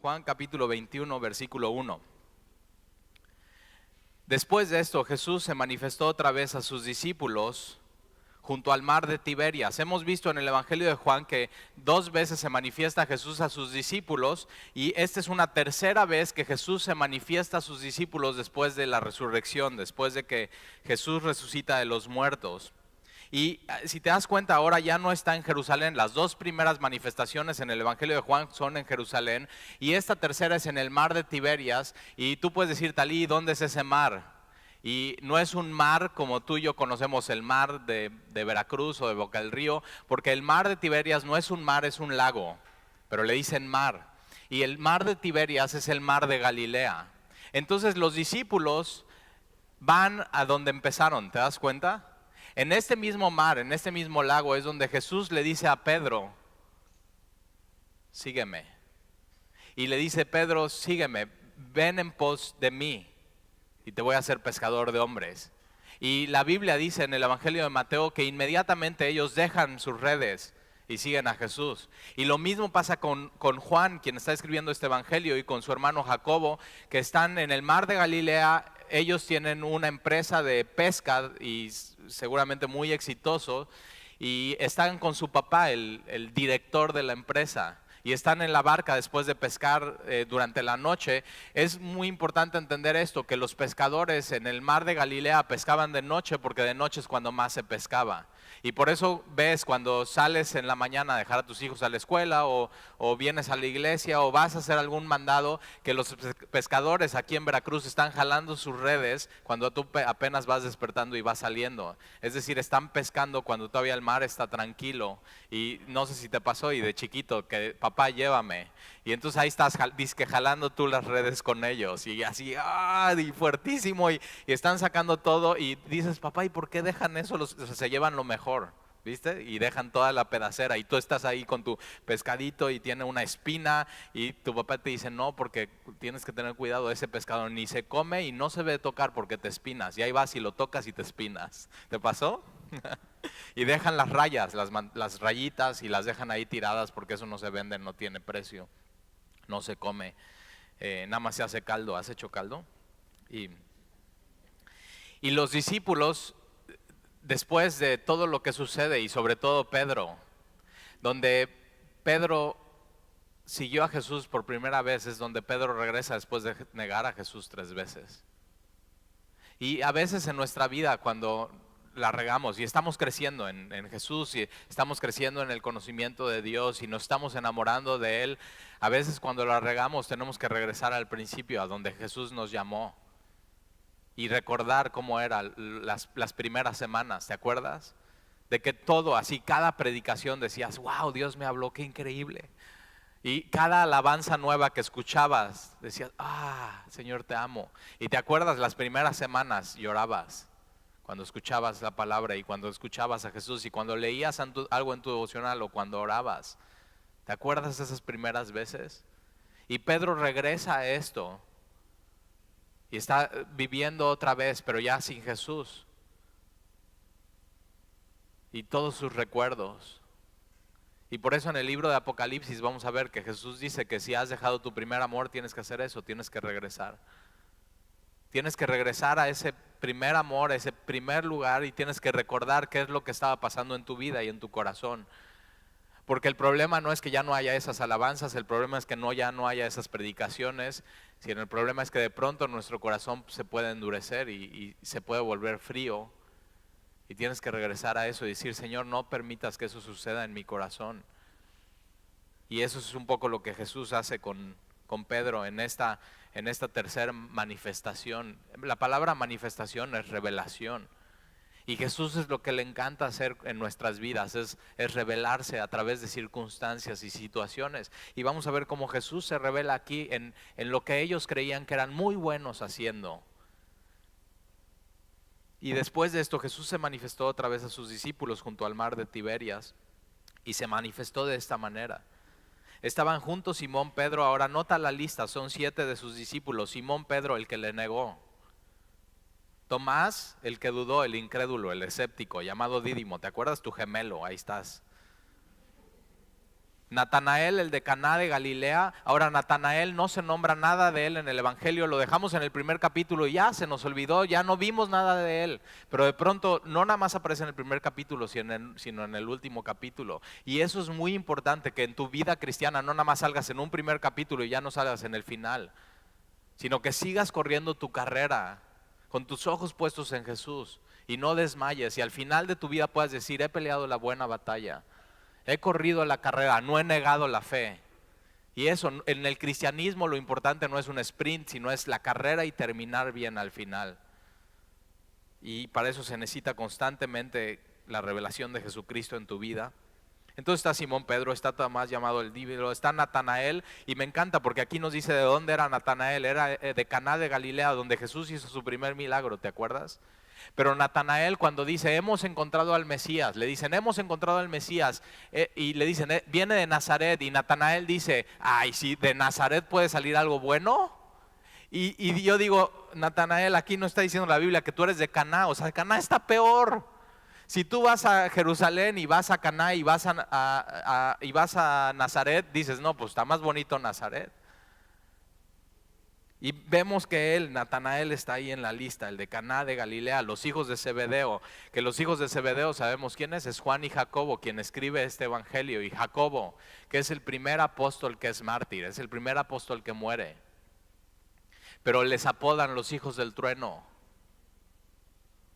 Juan capítulo 21, versículo 1. Después de esto, Jesús se manifestó otra vez a sus discípulos junto al mar de Tiberias. Hemos visto en el Evangelio de Juan que 2 veces se manifiesta Jesús a sus discípulos y esta es una tercera vez que Jesús se manifiesta a sus discípulos después de la resurrección, después de que Jesús resucita de los muertos. Y si te das cuenta, ahora ya no está en Jerusalén. Las 2 primeras manifestaciones en el Evangelio de Juan son en Jerusalén y esta tercera es en el mar de Tiberias. Y tú puedes decir, Talí, ¿dónde es ese mar? Y no es un mar como tú y yo conocemos el mar de Veracruz o de Boca del Río, porque el mar de Tiberias no es un mar, es un lago, pero le dicen mar. Y el mar de Tiberias es el mar de Galilea. Entonces los discípulos van a donde empezaron, ¿te das cuenta? En este mismo mar, en este mismo lago es donde Jesús le dice a Pedro, sígueme. Y le dice, Pedro, sígueme, ven en pos de mí y te voy a hacer pescador de hombres. Y la Biblia dice en el Evangelio de Mateo que inmediatamente ellos dejan sus redes y siguen a Jesús. Y lo mismo pasa con Juan, quien está escribiendo este Evangelio, y con su hermano Jacobo, que están en el mar de Galilea. Ellos tienen una empresa de pesca y seguramente muy exitoso, y están con su papá, el director de la empresa, y están en la barca después de pescar durante la noche. Es muy importante entender esto, que los pescadores en el mar de Galilea pescaban de noche, porque de noche es cuando más se pescaba. Y por eso ves cuando sales en la mañana a dejar a tus hijos a la escuela o vienes a la iglesia o vas a hacer algún mandado, que los pescadores aquí en Veracruz están jalando sus redes cuando tú apenas vas despertando y vas saliendo. Es decir, están pescando cuando todavía el mar está tranquilo. Y no sé si te pasó y de chiquito que papá llévame. Y entonces ahí estás dizque jalando tú las redes con ellos y así, y fuertísimo y están sacando todo y dices, papá, ¿y por qué dejan eso? Se llevan lo mejor, ¿viste? Y dejan toda la pedacera y tú estás ahí con tu pescadito y tiene una espina y tu papá te dice, no, porque tienes que tener cuidado, ese pescado ni se come y no se debe tocar porque te espinas. Y ahí vas y lo tocas y te espinas. ¿Te pasó? Y dejan las rayas, las rayitas, y las dejan ahí tiradas porque eso no se vende, no tiene precio, no se come, nada más se hace caldo. ¿Has hecho caldo? Y los discípulos, después de todo lo que sucede, y sobre todo Pedro, donde Pedro siguió a Jesús por primera vez, es donde Pedro regresa después de negar a Jesús 3 veces. Y a veces en nuestra vida, cuando la regamos y estamos creciendo en Jesús y estamos creciendo en el conocimiento de Dios y nos estamos enamorando de Él, a veces cuando la regamos tenemos que regresar al principio, a donde Jesús nos llamó, y recordar cómo eran las primeras semanas. ¿Te acuerdas? De que todo así, cada predicación decías, wow, Dios me habló, qué increíble. Y cada alabanza nueva que escuchabas decías, Señor, te amo. Y te acuerdas, las primeras semanas llorabas cuando escuchabas la palabra y cuando escuchabas a Jesús y cuando leías algo en tu devocional o cuando orabas. ¿Te acuerdas de esas primeras veces? Y Pedro regresa a esto y está viviendo otra vez, pero ya sin Jesús. Y todos sus recuerdos. Y por eso en el libro de Apocalipsis vamos a ver que Jesús dice que si has dejado tu primer amor, tienes que hacer eso, tienes que regresar. Tienes que regresar a ese primer amor, a ese primer lugar, y tienes que recordar qué es lo que estaba pasando en tu vida y en tu corazón. Porque el problema no es que ya no haya esas alabanzas, el problema es que ya no haya esas predicaciones, sino el problema es que de pronto nuestro corazón se puede endurecer y se puede volver frío. Y tienes que regresar a eso y decir, Señor, no permitas que eso suceda en mi corazón. Y eso es un poco lo que Jesús hace con Pedro en esta tercera manifestación. La palabra manifestación es revelación. Y Jesús es lo que le encanta hacer en nuestras vidas, es revelarse a través de circunstancias y situaciones. Y vamos a ver cómo Jesús se revela aquí en lo que ellos creían que eran muy buenos haciendo. Y después de esto Jesús se manifestó otra vez a sus discípulos junto al mar de Tiberias y se manifestó de esta manera. Estaban juntos Simón, Pedro, ahora nota la lista, son 7 de sus discípulos. Simón Pedro, el que le negó. Tomás, el que dudó, el incrédulo, el escéptico, llamado Dídimo. ¿Te acuerdas? Tu gemelo, ahí estás. Natanael, el de Caná de Galilea. Ahora Natanael no se nombra nada de él en el Evangelio, lo dejamos en el primer capítulo y ya se nos olvidó, ya no vimos nada de él. Pero de pronto no nada más aparece en el primer capítulo, sino en el último capítulo. Y eso es muy importante, que en tu vida cristiana no nada más salgas en un primer capítulo y ya no salgas en el final, sino que sigas corriendo tu carrera con tus ojos puestos en Jesús y no desmayes, y al final de tu vida puedas decir: he peleado la buena batalla. He corrido la carrera, no he negado la fe. Y eso, en el cristianismo lo importante no es un sprint, sino es la carrera y terminar bien al final. Y para eso se necesita constantemente la revelación de Jesucristo en tu vida. Entonces está Simón Pedro, está Tomás llamado el Dídimo, está Natanael, y me encanta porque aquí nos dice de dónde era Natanael. Era de Caná de Galilea, donde Jesús hizo su primer milagro, ¿te acuerdas? Pero Natanael, cuando dice: hemos encontrado al Mesías, le dicen: hemos encontrado al Mesías, y le dicen: viene de Nazaret, y Natanael dice: ay, si de Nazaret puede salir algo bueno. Y yo digo: Natanael, aquí no está diciendo la Biblia que tú eres de Caná, o sea, Caná está peor. Si tú vas a Jerusalén y vas a Caná y vas a Nazaret, dices: no, pues está más bonito Nazaret. Y vemos que Natanael, está ahí en la lista, el de Caná de Galilea, los hijos de Zebedeo, que los hijos de Zebedeo sabemos quién es Juan y Jacobo, quien escribe este evangelio, y Jacobo, que es el primer apóstol que es mártir, es el primer apóstol que muere. Pero les apodan los hijos del trueno.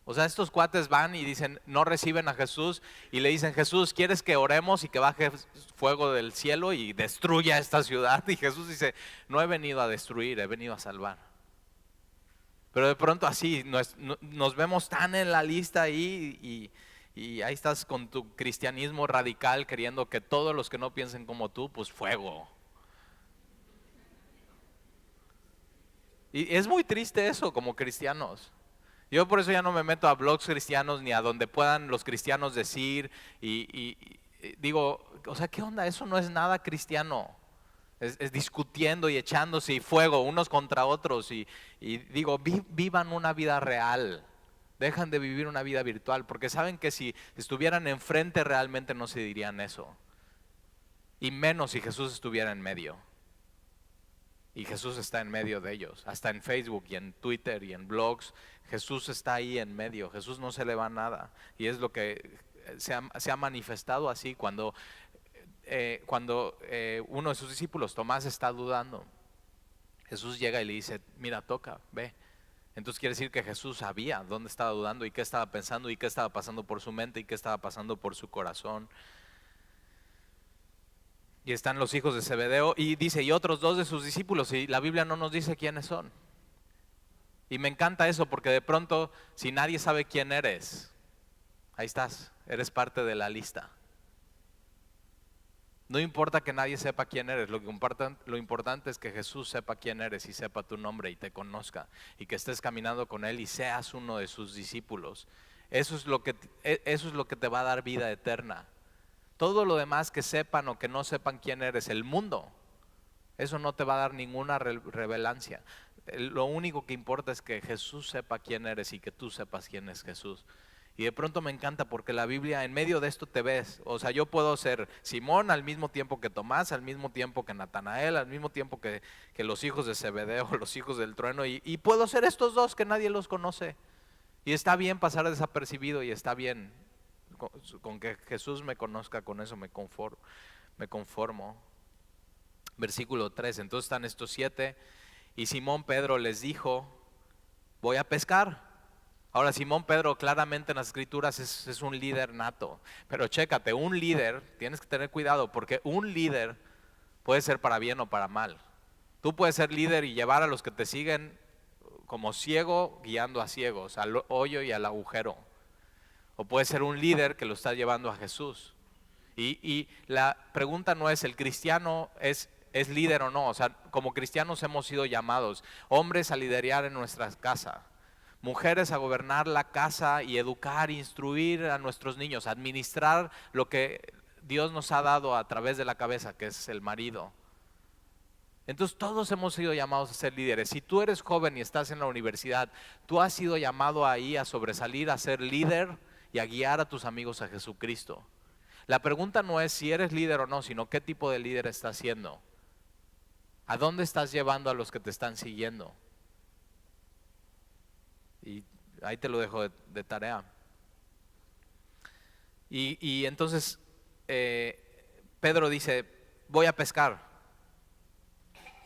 O sea, estos cuates van y dicen, no reciben a Jesús y le dicen: Jesús, ¿quieres que oremos y que baje fuego del cielo y destruya esta ciudad? Y Jesús dice: no he venido a destruir, he venido a salvar. Pero de pronto así nos vemos tan en la lista ahí, y ahí estás con tu cristianismo radical, queriendo que todos los que no piensen como tú, pues fuego. Y es muy triste eso como cristianos. Yo por eso ya no me meto a blogs cristianos ni a donde puedan los cristianos decir, y digo, o sea, ¿qué onda? Eso no es nada cristiano. Es discutiendo y echándose y fuego unos contra otros, y digo, vivan una vida real. Dejan de vivir una vida virtual, porque saben que si estuvieran enfrente realmente no se dirían eso. Y menos si Jesús estuviera en medio. Y Jesús está en medio de ellos, hasta en Facebook y en Twitter y en blogs. Jesús está ahí en medio, Jesús no se le va nada. Y es lo que se ha manifestado así cuando uno de sus discípulos, Tomás, está dudando. Jesús llega y le dice: mira, toca, ve. Entonces quiere decir que Jesús sabía dónde estaba dudando y qué estaba pensando y qué estaba pasando por su mente y qué estaba pasando por su corazón. Y están los hijos de Zebedeo, y dice: y otros dos de sus discípulos, y la Biblia no nos dice quiénes son. Y me encanta eso, porque de pronto, si nadie sabe quién eres, ahí estás, eres parte de la lista. No importa que nadie sepa quién eres, lo importante es que Jesús sepa quién eres y sepa tu nombre y te conozca, y que estés caminando con Él y seas uno de sus discípulos. Eso es lo que te va a dar vida eterna. Todo lo demás, que sepan o que no sepan quién eres, el mundo, eso no te va a dar ninguna revelancia. Lo único que importa es que Jesús sepa quién eres y que tú sepas quién es Jesús. Y de pronto me encanta porque la Biblia, en medio de esto te ves. O sea, yo puedo ser Simón al mismo tiempo que Tomás, al mismo tiempo que Natanael, al mismo tiempo que los hijos de Zebedeo, los hijos del trueno, y puedo ser estos dos que nadie los conoce. Y está bien pasar desapercibido, y está bien con que Jesús me conozca, con eso me conformo. Versículo 3, entonces están estos 7, y Simón Pedro les dijo: voy a pescar. Ahora, Simón Pedro claramente en las escrituras es un líder nato, pero chécate, un líder, tienes que tener cuidado, porque un líder puede ser para bien o para mal. Tú puedes ser líder y llevar a los que te siguen como ciego guiando a ciegos, al hoyo y al agujero. O puede ser un líder que lo está llevando a Jesús. Y la pregunta no es: ¿el cristiano es líder o no? O sea, como cristianos hemos sido llamados, hombres a liderar en nuestra casa, mujeres a gobernar la casa y educar, instruir a nuestros niños, administrar lo que Dios nos ha dado a través de la cabeza, que es el marido. Entonces todos hemos sido llamados a ser líderes. Si tú eres joven y estás en la universidad, tú has sido llamado ahí a sobresalir, a ser líder y a guiar a tus amigos a Jesucristo. La pregunta no es si eres líder o no, sino qué tipo de líder estás siendo. ¿A dónde estás llevando a los que te están siguiendo? Y ahí te lo dejo de tarea. Y entonces Pedro dice, voy a pescar.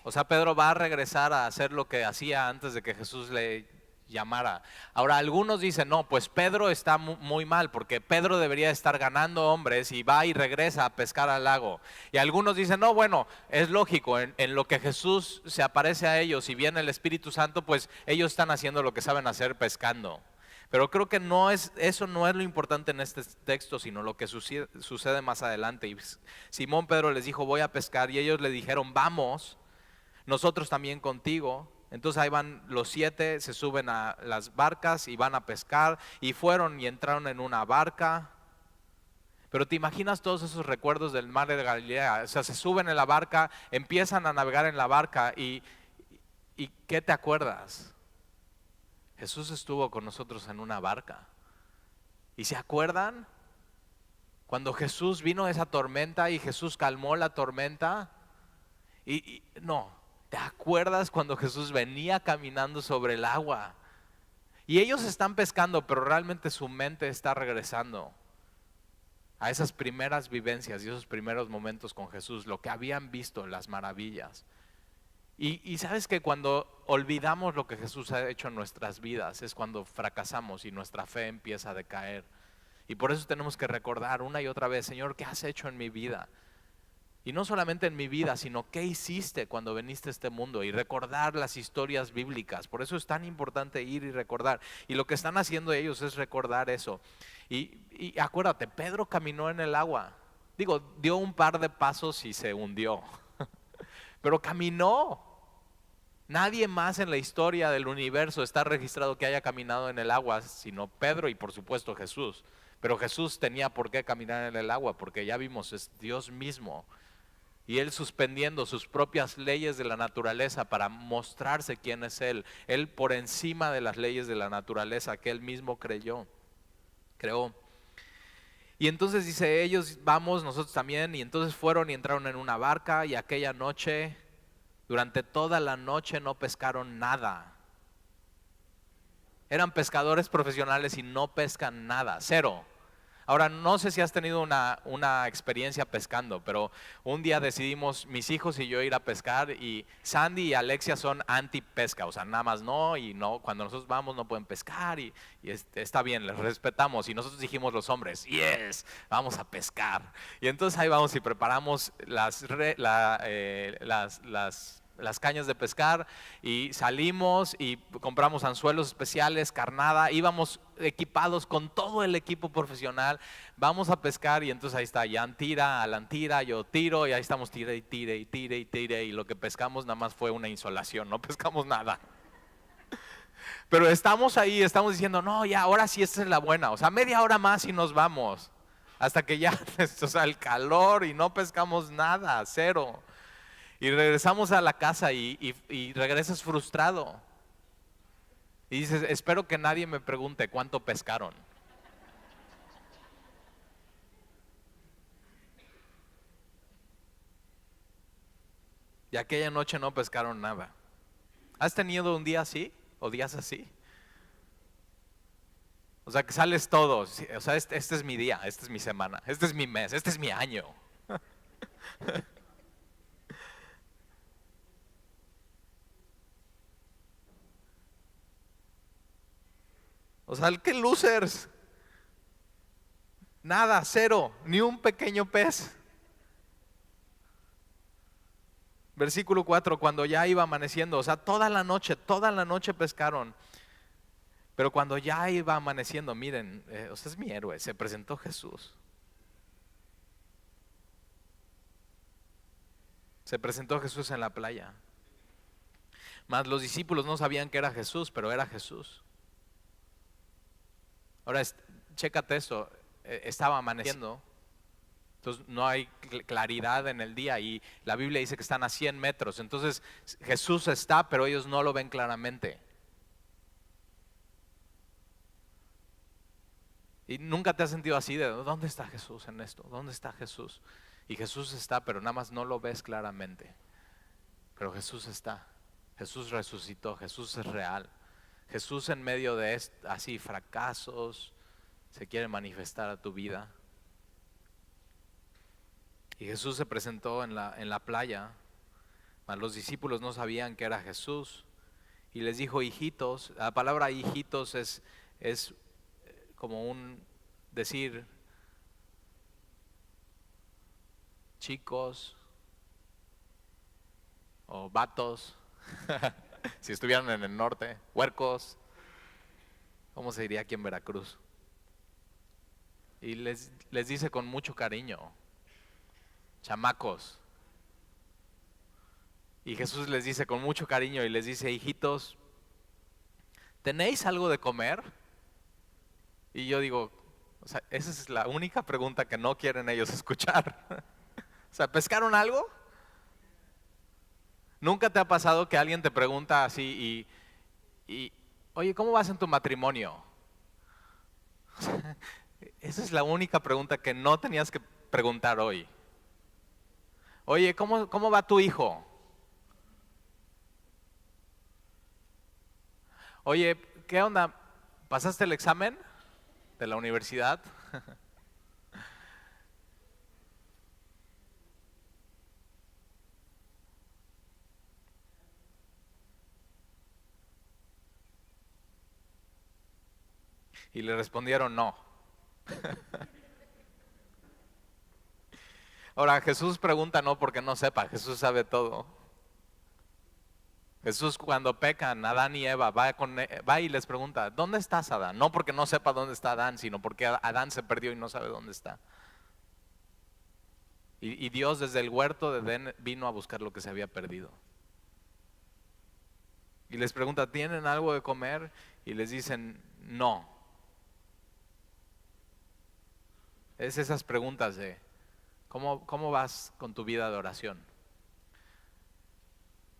O sea, Pedro va a regresar a hacer lo que hacía antes de que Jesús le llamara. Ahora, algunos dicen, no, pues Pedro está muy mal, porque Pedro debería estar ganando hombres y va y regresa a pescar al lago. Y algunos dicen, no, bueno, es lógico, en lo que Jesús se aparece a ellos y viene el Espíritu Santo, pues ellos están haciendo lo que saben hacer, pescando. Pero creo que eso no es lo importante en este texto, sino lo que sucede más adelante. Y Simón Pedro les dijo, voy a pescar, y ellos le dijeron, vamos, nosotros también contigo. Entonces ahí van los 7, se suben a las barcas y van a pescar, y fueron y entraron en una barca. Pero te imaginas todos esos recuerdos del mar de Galilea, o sea, se suben en la barca, empiezan a navegar en la barca y ¿qué te acuerdas? Jesús estuvo con nosotros en una barca. ¿Y se acuerdan? Cuando Jesús vino esa tormenta y Jesús calmó la tormenta. No, ¿te acuerdas cuando Jesús venía caminando sobre el agua? Y ellos están pescando, pero realmente su mente está regresando a esas primeras vivencias y esos primeros momentos con Jesús, lo que habían visto, las maravillas. Y sabes que cuando olvidamos lo que Jesús ha hecho en nuestras vidas es cuando fracasamos y nuestra fe empieza a decaer. Y por eso tenemos que recordar una y otra vez, Señor, ¿qué has hecho en mi vida? Y no solamente en mi vida, sino qué hiciste cuando viniste a este mundo, y recordar las historias bíblicas. Por eso es tan importante ir y recordar. Y lo que están haciendo ellos es recordar eso. Y acuérdate, Pedro caminó en el agua. Digo, dio un par de pasos y se hundió. Pero caminó. Nadie más en la historia del universo está registrado que haya caminado en el agua, sino Pedro y por supuesto Jesús. Pero Jesús tenía por qué caminar en el agua, porque ya vimos, es Dios mismo. Y Él suspendiendo sus propias leyes de la naturaleza para mostrarse quién es Él. Él por encima de las leyes de la naturaleza que Él mismo creó. Y entonces dice, ellos vamos, nosotros también. Y entonces fueron y entraron en una barca, y aquella noche, durante toda la noche no pescaron nada. Eran pescadores profesionales y no pescan nada, cero. Ahora, no sé si has tenido una experiencia pescando, pero un día decidimos, mis hijos y yo, ir a pescar, y Sandy y Alexia son anti pesca, o sea, nada más no, y no, cuando nosotros vamos no pueden pescar, y está bien, les respetamos, y nosotros dijimos los hombres, yes, vamos a pescar. Y entonces ahí vamos y preparamos las cañas de pescar, y salimos y compramos anzuelos especiales, carnada, íbamos equipados con todo el equipo profesional, vamos a pescar, y entonces ahí está, Jan tira, Alan tira, yo tiro, y ahí estamos, tire y tire y tire y tire, y lo que pescamos nada más fue una insolación, no pescamos nada. Pero estamos ahí, estamos diciendo, no, ya, ahora sí, esta es la buena, o sea, media hora más y nos vamos, hasta que ya, o sea, el calor, y no pescamos nada, cero. Y regresamos a la casa y regresas frustrado. Y dices, espero que nadie me pregunte cuánto pescaron. Y aquella noche no pescaron nada. ¿Has tenido un día así o días así? O sea, que sales todos. O sea, este es mi día, esta es mi semana, este es mi mes, este es mi año. O sea, qué losers. Nada, cero, ni un pequeño pez. Versículo 4, cuando ya iba amaneciendo, o sea, toda la noche pescaron. Pero cuando ya iba amaneciendo, miren, o sea, es mi héroe, se presentó Jesús. Se presentó Jesús en la playa. Mas los discípulos no sabían que era Jesús, pero era Jesús. Ahora, chécate esto, estaba amaneciendo, entonces no hay claridad en el día, y la Biblia dice que están a 100 metros, entonces Jesús está, pero ellos no lo ven claramente. Y nunca te has sentido así de, ¿dónde está Jesús en esto? ¿Dónde está Jesús? Y Jesús está, pero nada más no lo ves claramente. Pero Jesús está. Jesús resucitó, Jesús es real. Jesús en medio de así fracasos se quiere manifestar a tu vida. Y Jesús se presentó en la playa, mas los discípulos no sabían que era Jesús. Y les dijo hijitos. La palabra hijitos es como un decir chicos o vatos, si estuvieran en el norte, huercos, ¿cómo se diría aquí en Veracruz? Y les dice con mucho cariño, chamacos. Y Jesús les dice con mucho cariño y les dice, hijitos, ¿tenéis algo de comer? Y yo digo, o sea, esa es la única pregunta que no quieren ellos escuchar. O sea, ¿pescaron algo? ¿Nunca te ha pasado que alguien te pregunta así oye, ¿cómo vas en tu matrimonio? O sea, esa es la única pregunta que no tenías que preguntar hoy. Oye, ¿cómo va tu hijo? Oye, ¿qué onda? ¿Pasaste el examen de la universidad? Y le respondieron no. Ahora, Jesús pregunta no porque no sepa, Jesús sabe todo. Jesús cuando pecan, Adán y Eva, va y les pregunta, ¿dónde estás, Adán? No porque no sepa dónde está Adán, sino porque Adán se perdió y no sabe dónde está. Y Dios desde el huerto de Edén vino a buscar lo que se había perdido. Y les pregunta, ¿tienen algo de comer? Y les dicen, no. Es esas preguntas de, ¿cómo vas con tu vida de oración?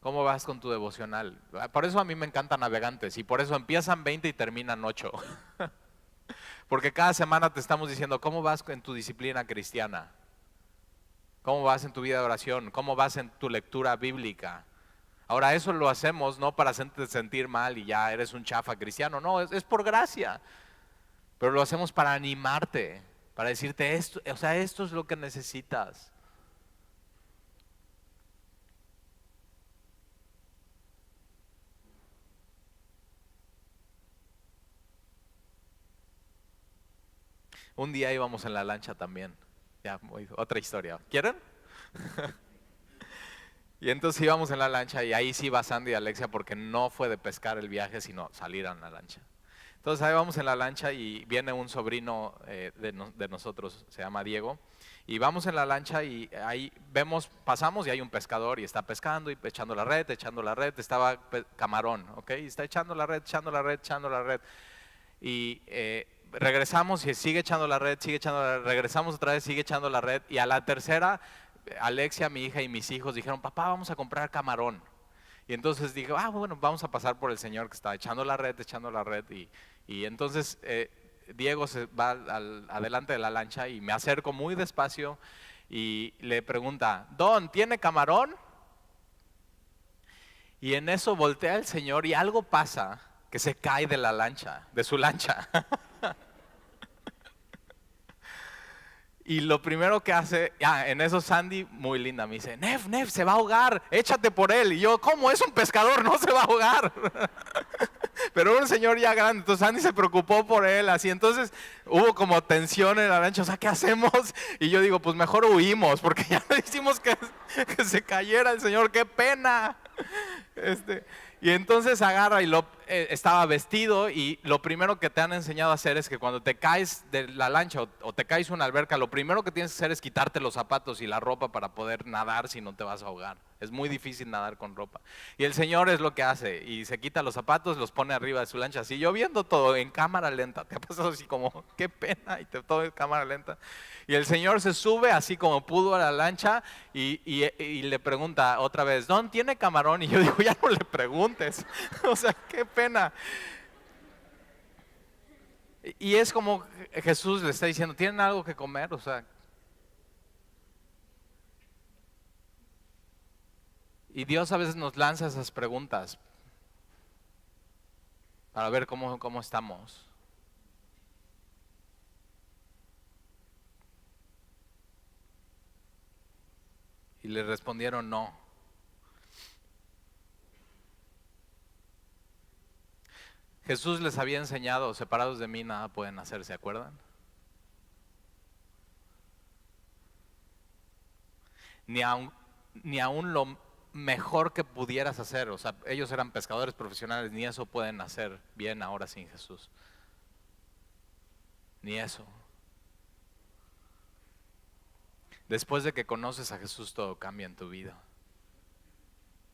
¿Cómo vas con tu devocional? Por eso a mí me encantan Navegantes y por eso empiezan 20 y terminan 8. Porque cada semana te estamos diciendo, ¿cómo vas en tu disciplina cristiana? ¿Cómo vas en tu vida de oración? ¿Cómo vas en tu lectura bíblica? Ahora eso lo hacemos no para hacerte sentir mal y ya eres un chafa cristiano, no, es por gracia. Pero lo hacemos para animarte, para decirte esto, o sea, esto es lo que necesitas. Un día íbamos en la lancha también, ya, otra historia. ¿Quieren? Y entonces íbamos en la lancha y ahí sí va Sandy y Alexia porque no fue de pescar el viaje, sino salir en la lancha. Entonces ahí vamos en la lancha y viene un sobrino de nosotros, se llama Diego, y vamos en la lancha y ahí pasamos y hay un pescador y está pescando y echando la red, estaba camarón, ¿ok? Y está echando la red, echando la red, echando la red. Y regresamos y sigue echando la red, regresamos otra vez, sigue echando la red y a la tercera, Alexia, mi hija y mis hijos dijeron, papá, vamos a comprar camarón. Y entonces dije, bueno, vamos a pasar por el señor que está echando la red y entonces Diego se va adelante de la lancha y me acerco muy despacio y le pregunta, Don, ¿tiene camarón? Y en eso voltea el señor y algo pasa que se cae de la lancha, de su lancha. Y lo primero que hace, en eso Sandy, muy linda, me dice, Nef, se va a ahogar, échate por él. Y yo, ¿cómo? Es un pescador, no se va a ahogar. Pero era un señor ya grande, entonces Sandy se preocupó por él, así. Entonces hubo como tensión en la lancha, o sea, ¿qué hacemos? Y yo digo, pues mejor huimos, porque ya no hicimos que se cayera el señor, ¡qué pena! Y entonces agarra y estaba vestido y lo primero que te han enseñado a hacer es que cuando te caes de la lancha o te caes en una alberca, lo primero que tienes que hacer es quitarte los zapatos y la ropa para poder nadar si no te vas a ahogar. Es muy difícil nadar con ropa. Y el señor es lo que hace y se quita los zapatos, los pone arriba de su lancha, así yo viendo todo en cámara lenta. Te ha pasado así como, qué pena, y todo en cámara lenta. Y el señor se sube así como pudo a la lancha y le pregunta otra vez, Don, ¿tiene camarón? Y yo digo, ya no le preguntes, o sea, qué pena. Y es como Jesús le está diciendo, ¿tienen algo que comer? O sea, y Dios a veces nos lanza esas preguntas para ver cómo estamos. Y le respondieron no. Jesús les había enseñado, separados de mí nada pueden hacer, ¿se acuerdan? Ni aun, ni aun lo mejor que pudieras hacer, o sea, ellos eran pescadores profesionales, ni eso pueden hacer bien ahora sin Jesús. Ni eso. Después de que conoces a Jesús, todo cambia en tu vida.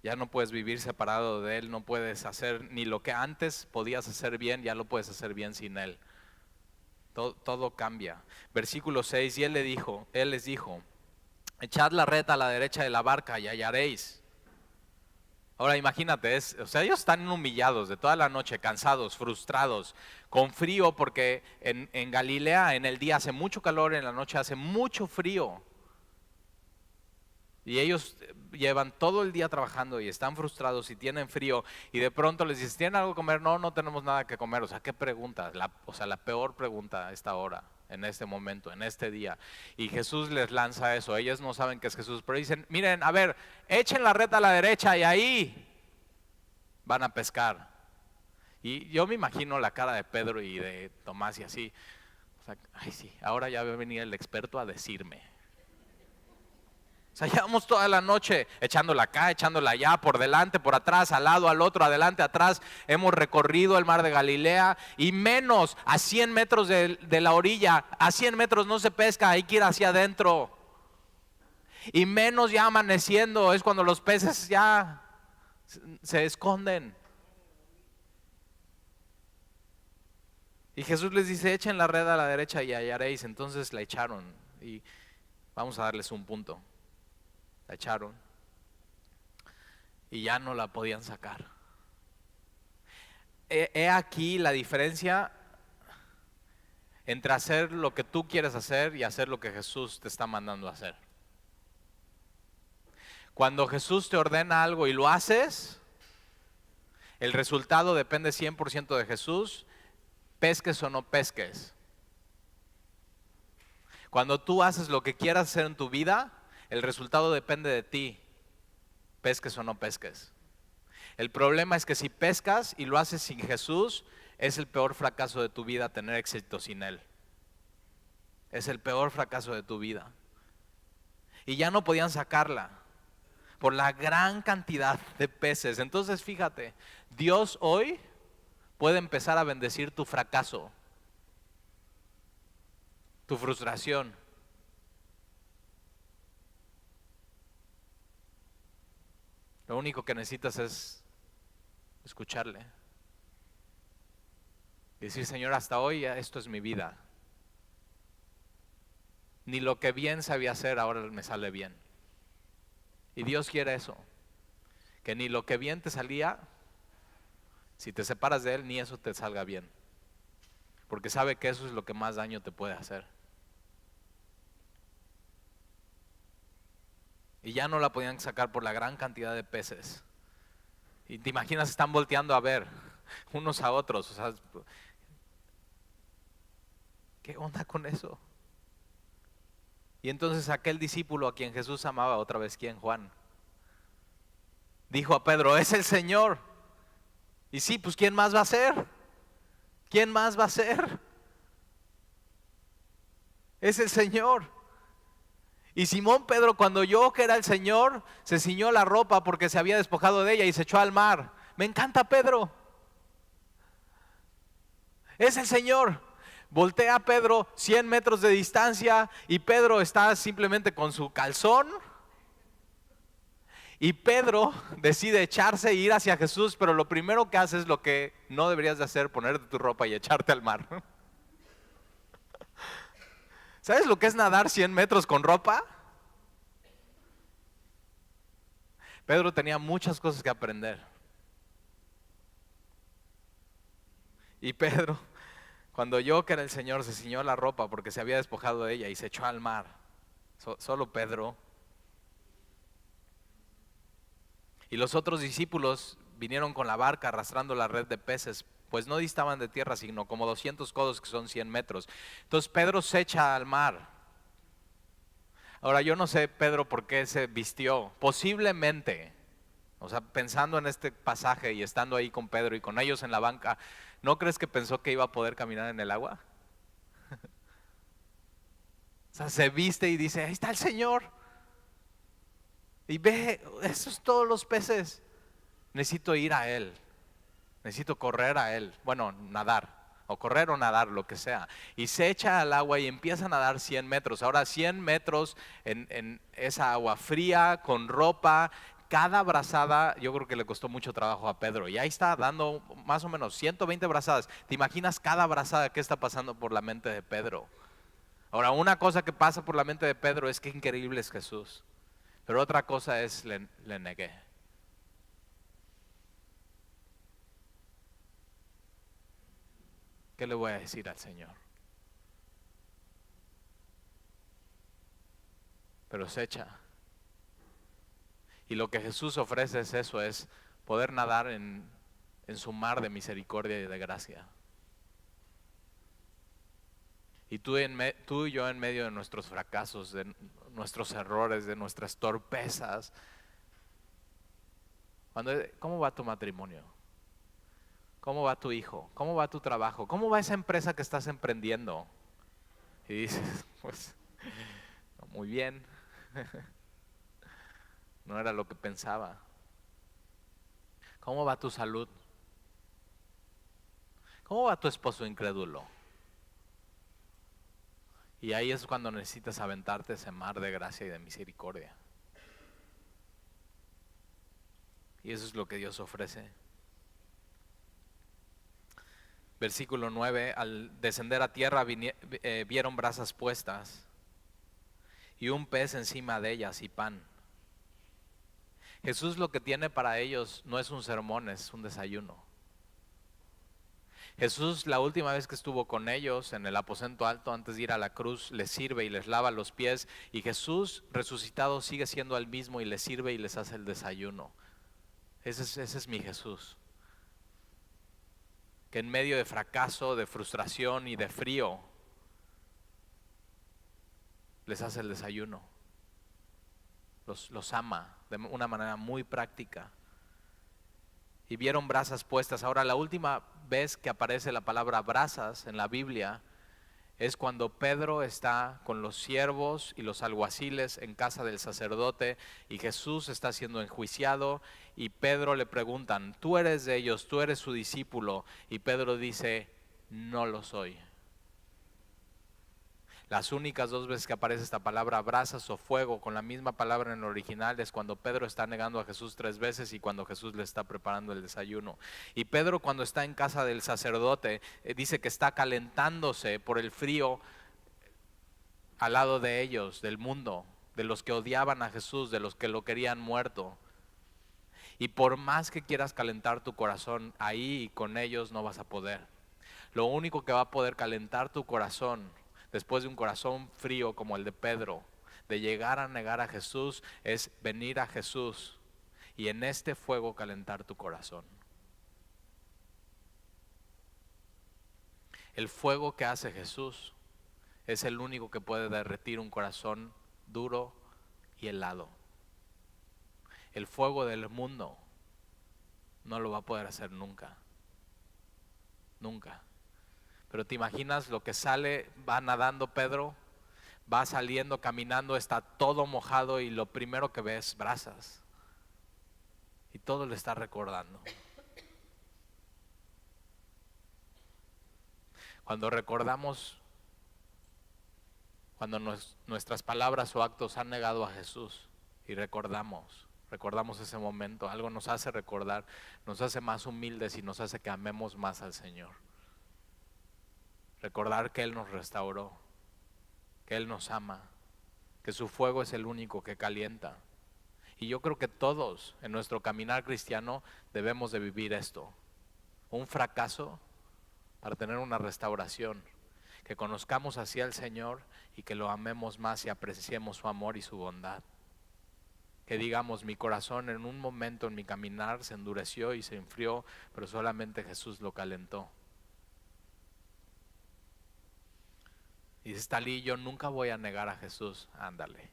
Ya no puedes vivir separado de Él, no puedes hacer ni lo que antes podías hacer bien, ya lo puedes hacer bien sin Él. Todo cambia. Versículo 6, y Él les dijo, echad la red a la derecha de la barca y hallaréis. Ahora imagínate, o sea, ellos están humillados de toda la noche, cansados, frustrados, con frío, porque en Galilea en el día hace mucho calor, en la noche hace mucho frío. Y ellos llevan todo el día trabajando y están frustrados y tienen frío, y de pronto les dices, ¿tienen algo que comer? No, no tenemos nada que comer. O sea, ¿qué pregunta? O sea, la peor pregunta a esta hora, en este momento, en este día. Y Jesús les lanza eso. Ellos no saben que es Jesús, pero dicen, miren, a ver, echen la red a la derecha y ahí van a pescar. Y yo me imagino la cara de Pedro y de Tomás y así. O sea, ay sí, ahora ya va a venir el experto a decirme. O sea, llevamos toda la noche echándola acá, echándola allá, por delante, por atrás, al lado, al otro, adelante, atrás. Hemos recorrido el mar de Galilea y menos a 100 metros de la orilla. A 100 metros no se pesca, hay que ir hacia adentro. Y menos ya amaneciendo, es cuando los peces ya se esconden. Y Jesús les dice, echen la red a la derecha y hallaréis. Entonces la echaron y vamos a darles un punto. La echaron y ya no la podían sacar. He aquí la diferencia entre hacer lo que tú quieres hacer y hacer lo que Jesús te está mandando a hacer. Cuando Jesús te ordena algo y lo haces, el resultado depende 100% de Jesús, pesques o no pesques. Cuando tú haces lo que quieras hacer en tu vida, el resultado depende de ti, pesques o no pesques. El problema es que si pescas y lo haces sin Jesús, es el peor fracaso de tu vida tener éxito sin Él. Es el peor fracaso de tu vida. Y ya no podían sacarla por la gran cantidad de peces. Entonces fíjate, Dios hoy puede empezar a bendecir tu fracaso, tu frustración. Lo único que necesitas es escucharle. Y decir, Señor, hasta hoy esto es mi vida. Ni lo que bien sabía hacer ahora me sale bien. Y Dios quiere eso. Que ni lo que bien te salía, si te separas de Él, ni eso te salga bien. Porque sabe que eso es lo que más daño te puede hacer. Y ya no la podían sacar por la gran cantidad de peces. Y te imaginas, están volteando a ver unos a otros. O sea, ¿qué onda con eso? Y entonces aquel discípulo a quien Jesús amaba, otra vez, ¿quién? Juan, dijo a Pedro, es el Señor. Y sí, pues ¿quién más va a ser? ¿Quién más va a ser? Es el Señor. Y Simón Pedro, cuando oyó que era el Señor, se ciñó la ropa porque se había despojado de ella y se echó al mar. Me encanta Pedro. Es el Señor. Voltea a Pedro 100 metros de distancia y Pedro está simplemente con su calzón. Y Pedro decide echarse e ir hacia Jesús, pero lo primero que hace es lo que no deberías de hacer, ponerte tu ropa y echarte al mar. ¿Sabes lo que es nadar 100 metros con ropa? Pedro tenía muchas cosas que aprender. Y Pedro Cuando oyó que era el Señor, se ciñó la ropa porque se había despojado de ella y se echó al mar. Solo Pedro. Y los otros discípulos vinieron con la barca arrastrando la red de peces, pues no distaban de tierra, sino como 200 codos, que son 100 metros. Entonces Pedro se echa al mar. Ahora yo no sé Pedro por qué se vistió. Posiblemente, o sea, pensando en este pasaje y estando ahí con Pedro y con ellos en la banca, ¿no crees que pensó que iba a poder caminar en el agua? O sea, se viste y dice, ahí está el Señor. Y ve, esos todos los peces. Necesito ir a Él. Necesito correr a Él. Bueno, nadar. O correr o nadar, lo que sea. Y se echa al agua y empieza a nadar 100 metros. Ahora 100 metros en esa agua fría, con ropa. Cada brazada, yo creo que le costó mucho trabajo a Pedro. Y ahí está dando más o menos 120 brazadas. ¿Te imaginas cada brazada que está pasando por la mente de Pedro? Ahora, una cosa que pasa por la mente de Pedro es que increíble es Jesús. Pero otra cosa es, le negué. ¿Qué le voy a decir al Señor? Pero se echa. Y lo que Jesús ofrece es eso, es poder nadar en su mar de misericordia y de gracia. Y tú y yo en medio de nuestros fracasos, de nuestros errores, de nuestras torpezas. ¿Cómo va tu matrimonio? ¿Cómo va tu hijo? ¿Cómo va tu trabajo? ¿Cómo va esa empresa que estás emprendiendo? Y dices, pues, muy bien. No era lo que pensaba. ¿Cómo va tu salud? ¿Cómo va tu esposo incrédulo? Y ahí es cuando necesitas aventarte ese mar de gracia y de misericordia. Y eso es lo que Dios ofrece. Versículo 9, al descender a tierra vieron brasas puestas y un pez encima de ellas y pan. Jesús lo que tiene para ellos no es un sermón, es un desayuno. Jesús la última vez que estuvo con ellos en el aposento alto antes de ir a la cruz les sirve y les lava los pies, y Jesús resucitado sigue siendo el mismo y les sirve y les hace el desayuno. Ese es mi Jesús, que en medio de fracaso, de frustración y de frío les hace el desayuno. Los ama de una manera muy práctica. Y vieron brasas puestas. Ahora, la última vez que aparece la palabra brasas en la Biblia es cuando Pedro está con los siervos y los alguaciles en casa del sacerdote y Jesús está siendo enjuiciado, y Pedro le preguntan, ¿tú eres de ellos? ¿Tú eres su discípulo? Y Pedro dice, no lo soy. Las únicas dos veces que aparece esta palabra brasas o fuego con la misma palabra en el original es cuando Pedro está negando a Jesús 3 veces y cuando Jesús le está preparando el desayuno. Y Pedro, cuando está en casa del sacerdote, dice que está calentándose por el frío al lado de ellos, del mundo, de los que odiaban a Jesús, de los que lo querían muerto. Y por más que quieras calentar tu corazón, ahí con ellos no vas a poder. Lo único que va a poder calentar tu corazón después de un corazón frío como el de Pedro, de llegar a negar a Jesús, es venir a Jesús y en este fuego calentar tu corazón. El fuego que hace Jesús es el único que puede derretir un corazón duro y helado. El fuego del mundo no lo va a poder hacer nunca. Nunca. Pero te imaginas lo que sale, va nadando Pedro, va saliendo, caminando, está todo mojado y lo primero que ve es brasas. Y todo le está recordando. Cuando recordamos, cuando nuestras palabras o actos han negado a Jesús y recordamos ese momento, algo nos hace recordar, nos hace más humildes y nos hace que amemos más al Señor. Recordar que Él nos restauró, que Él nos ama, que su fuego es el único que calienta. Y yo creo que todos en nuestro caminar cristiano debemos de vivir esto. Un fracaso para tener una restauración, que conozcamos así al Señor y que lo amemos más y apreciemos su amor y su bondad. Que digamos, mi corazón en un momento en mi caminar se endureció y se enfrió, pero solamente Jesús lo calentó. Y dice Talí, yo nunca voy a negar a Jesús. Ándale.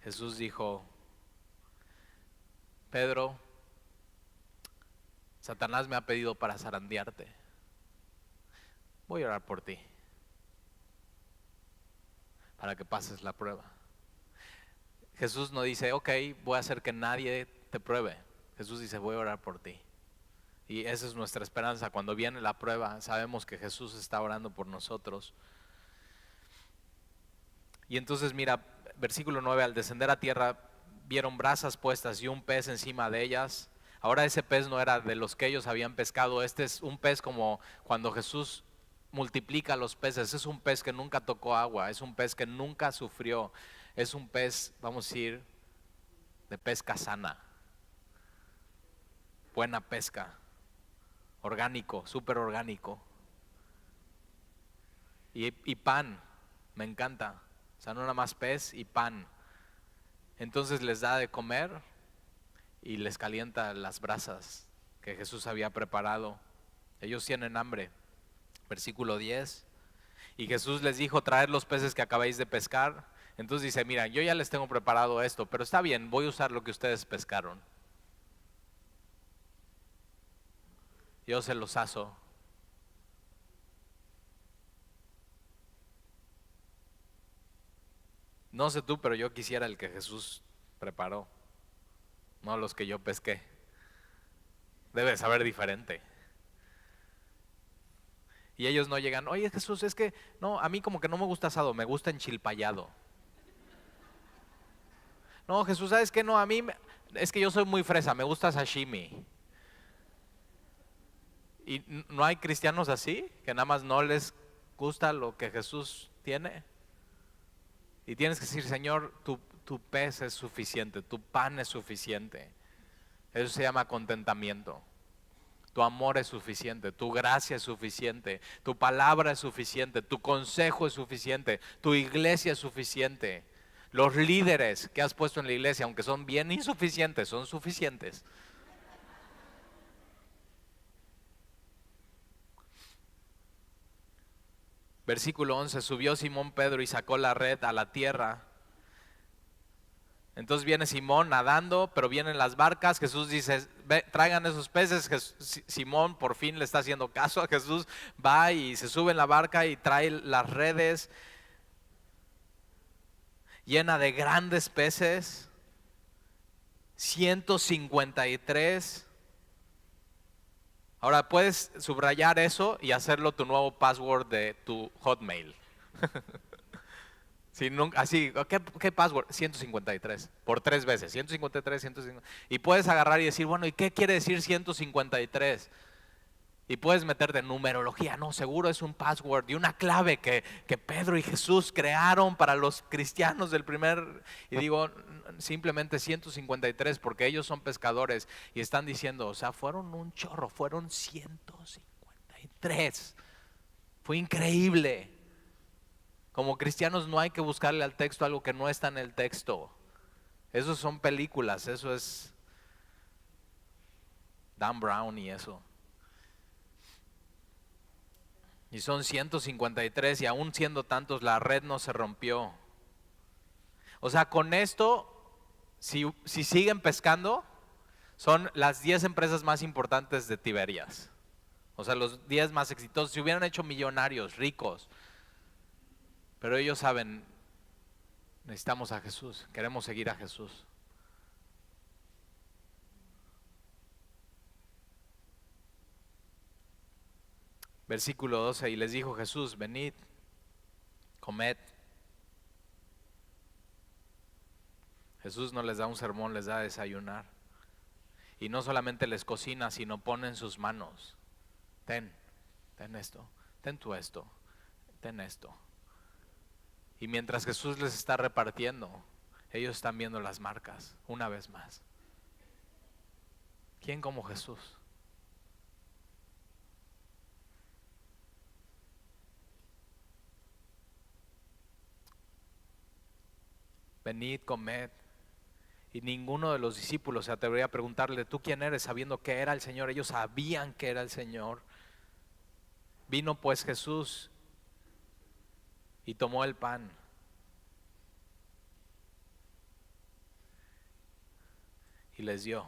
Jesús dijo, Pedro, Satanás me ha pedido para zarandearte. Voy a orar por ti, para que pases la prueba. Jesús no dice, ok, voy a hacer que nadie te pruebe. Jesús dice, voy a orar por ti. Y esa es nuestra esperanza. Cuando viene la prueba, sabemos que Jesús está orando por nosotros. Y entonces mira, versículo 9, al descender a tierra, vieron brasas puestas y un pez encima de ellas. Ahora ese pez no era de los que ellos habían pescado. Este es un pez como cuando Jesús multiplica los peces. Es un pez que nunca tocó agua, es un pez que nunca sufrió. Es un pez, vamos a decir, de pesca sana. Buena pesca. Orgánico, súper orgánico. Y pan, me encanta. O sea, no nada más pez y pan. Entonces les da de comer y les calienta las brasas que Jesús había preparado. Ellos tienen hambre. Versículo 10. Y Jesús les dijo, traed los peces que acabáis de pescar. Entonces dice, mira, yo ya les tengo preparado esto, pero está bien, voy a usar lo que ustedes pescaron. Yo se los aso. No sé tú, pero yo quisiera el que Jesús preparó, no los que yo pesqué. Debe saber diferente. Y ellos no llegan, oye Jesús, es que no, a mí como que no me gusta asado, me gusta enchilpayado. No, Jesús, ¿sabes qué? No, es que yo soy muy fresa, me gusta sashimi. ¿Y no hay cristianos así? Que nada más no les gusta lo que Jesús tiene. Y tienes que decir, Señor, tu pez es suficiente, tu pan es suficiente. Eso se llama contentamiento. Tu amor es suficiente, tu gracia es suficiente, tu palabra es suficiente, tu consejo es suficiente, tu iglesia es suficiente. Los líderes que has puesto en la iglesia, aunque son bien insuficientes, son suficientes. Versículo 11, subió Simón Pedro y sacó la red a la tierra. Entonces viene Simón nadando, pero vienen las barcas. Jesús dice, traigan esos peces. Simón por fin le está haciendo caso a Jesús. Va y se sube en la barca y trae las redes llena de grandes peces. 153. Ahora puedes subrayar eso y hacerlo tu nuevo password de tu Hotmail. Sí, así, ¿qué password? 153, por 3 veces, 153, 150. Y puedes agarrar y decir, bueno, ¿y qué quiere decir 153? Y puedes meterte en numerología, no, seguro es un password y una clave que Pedro y Jesús crearon para los cristianos del primer. Y digo, simplemente 153, porque ellos son pescadores y están diciendo, o sea, fueron un chorro, fueron 153. Fue increíble. Como cristianos no hay que buscarle al texto algo que no está en el texto. Eso son películas, eso es Dan Brown y eso. Y son 153 y aún siendo tantos la red no se rompió. O sea, con esto, si siguen pescando, son las 10 empresas más importantes de Tiberias. O sea, los 10 más exitosos. Se hubieran hecho millonarios, ricos. Pero ellos saben, necesitamos a Jesús, queremos seguir a Jesús. Versículo 12, y les dijo Jesús, venid, comed. Jesús no les da un sermón, les da a desayunar. Y no solamente les cocina, sino pone en sus manos. Ten esto, ten tú esto, ten esto. Y mientras Jesús les está repartiendo, ellos están viendo las marcas una vez más. ¿Quién como Jesús? venid, comed. Y ninguno de los discípulos se atrevería a preguntarle, ¿tú quién eres? Sabiendo que era el Señor. Ellos sabían que era el Señor. Vino pues Jesús y tomó el pan. Y les dio.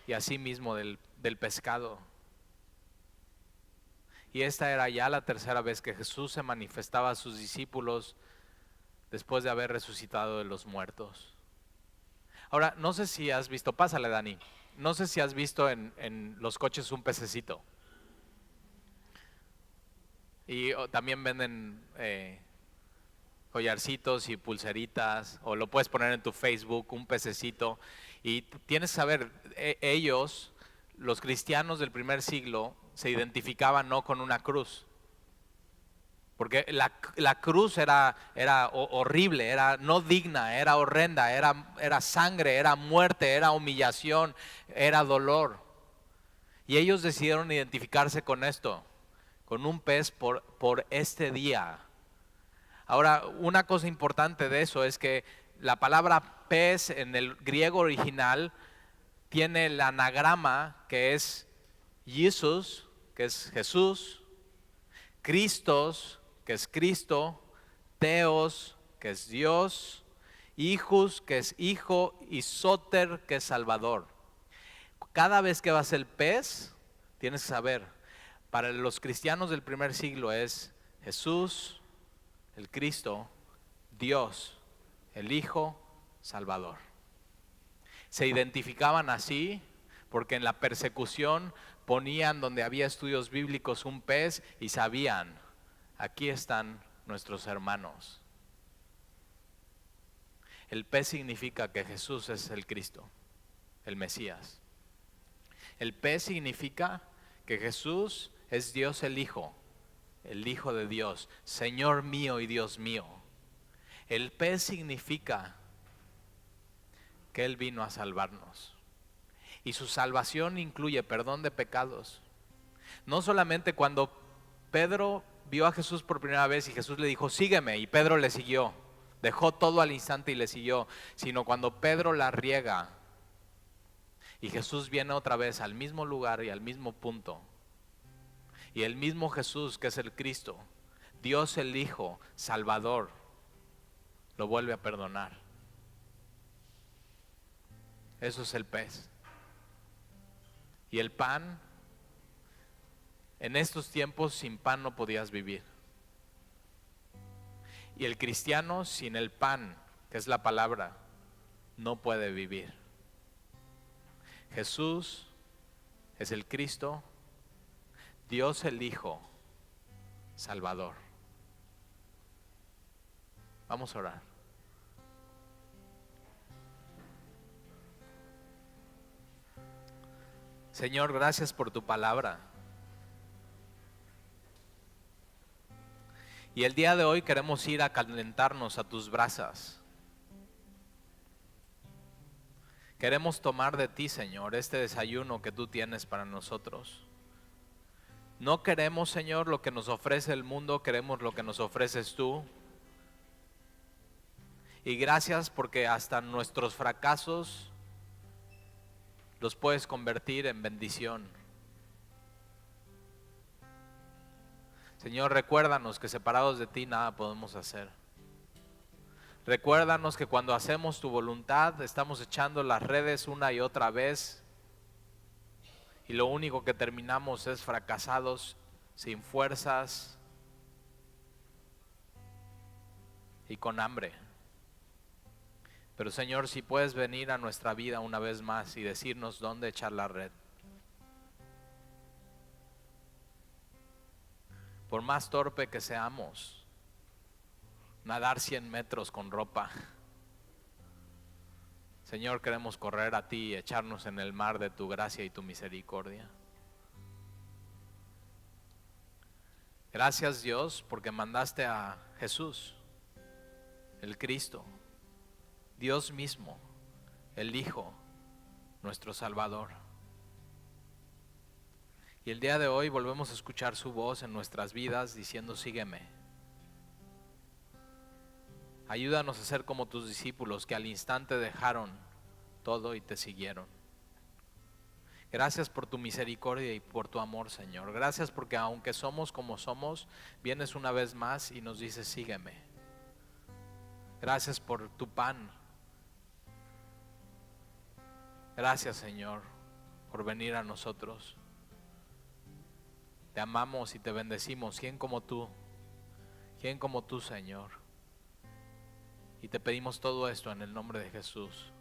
Y asimismo del pescado. Y esta era ya la tercera vez que Jesús se manifestaba a sus discípulos después de haber resucitado de los muertos. Ahora, no sé si has visto, pásale Dani, no sé si has visto en los coches un pececito. Y también venden collarcitos y pulseritas, o lo puedes poner en tu Facebook, un pececito. Y tienes que saber, ellos, los cristianos del primer siglo, se identificaban no con una cruz. Porque la cruz era horrible, era no digna, era horrenda, era sangre, era muerte, era humillación, era dolor. Y ellos decidieron identificarse con esto, con un pez por este día. Ahora, una cosa importante de eso es que la palabra pez en el griego original tiene el anagrama que es Jesús, que es Jesús, Christos, que es Cristo, Theos, que es Dios, Hijos, que es hijo, y Soter, que es Salvador. Cada vez que vas el pez, tienes que saber, para los cristianos del primer siglo es Jesús, el Cristo, Dios, el Hijo, Salvador. Se identificaban así porque en la persecución ponían donde había estudios bíblicos un pez y sabían, aquí están nuestros hermanos. El pez significa que Jesús es el Cristo, el Mesías. El pez significa que Jesús es Dios el Hijo de Dios, Señor mío y Dios mío. El pez significa que Él vino a salvarnos. Y su salvación incluye perdón de pecados. No solamente cuando Pedro vio a Jesús por primera vez y Jesús le dijo, sígueme, y Pedro le siguió. Dejó todo al instante y le siguió. Sino cuando Pedro la riega y Jesús viene otra vez al mismo lugar y al mismo punto. Y el mismo Jesús, que es el Cristo, Dios el Hijo, Salvador, lo vuelve a perdonar. Eso es el pez. Y el pan, en estos tiempos sin pan no podías vivir. Y el cristiano sin el pan, que es la palabra, no puede vivir. Jesús es el Cristo, Dios el Hijo, Salvador. Vamos a orar. Señor, gracias por tu palabra. Y el día de hoy queremos ir a calentarnos a tus brasas. Queremos tomar de ti, Señor, este desayuno que tú tienes para nosotros. No queremos, Señor, lo que nos ofrece el mundo, queremos lo que nos ofreces tú. Y gracias porque hasta nuestros fracasos los puedes convertir en bendición. Señor, recuérdanos que separados de ti nada podemos hacer. Recuérdanos que cuando hacemos tu voluntad estamos echando las redes una y otra vez y lo único que terminamos es fracasados, sin fuerzas y con hambre. Pero Señor, si puedes venir a nuestra vida una vez más y decirnos dónde echar la red. Por más torpe que seamos, nadar 100 metros con ropa. Señor, queremos correr a ti y echarnos en el mar de tu gracia y tu misericordia. Gracias, Dios, porque mandaste a Jesús, el Cristo, Dios mismo, el Hijo, nuestro Salvador. Y el día de hoy volvemos a escuchar su voz en nuestras vidas diciendo, sígueme. Ayúdanos a ser como tus discípulos que al instante dejaron todo y te siguieron. Gracias por tu misericordia y por tu amor, Señor. Gracias porque aunque somos como somos, vienes una vez más y nos dices, sígueme. Gracias por tu pan. Gracias, Señor, por venir a nosotros. Te amamos y te bendecimos. ¿Quién como tú? ¿Quién como tú, Señor? Y te pedimos todo esto en el nombre de Jesús.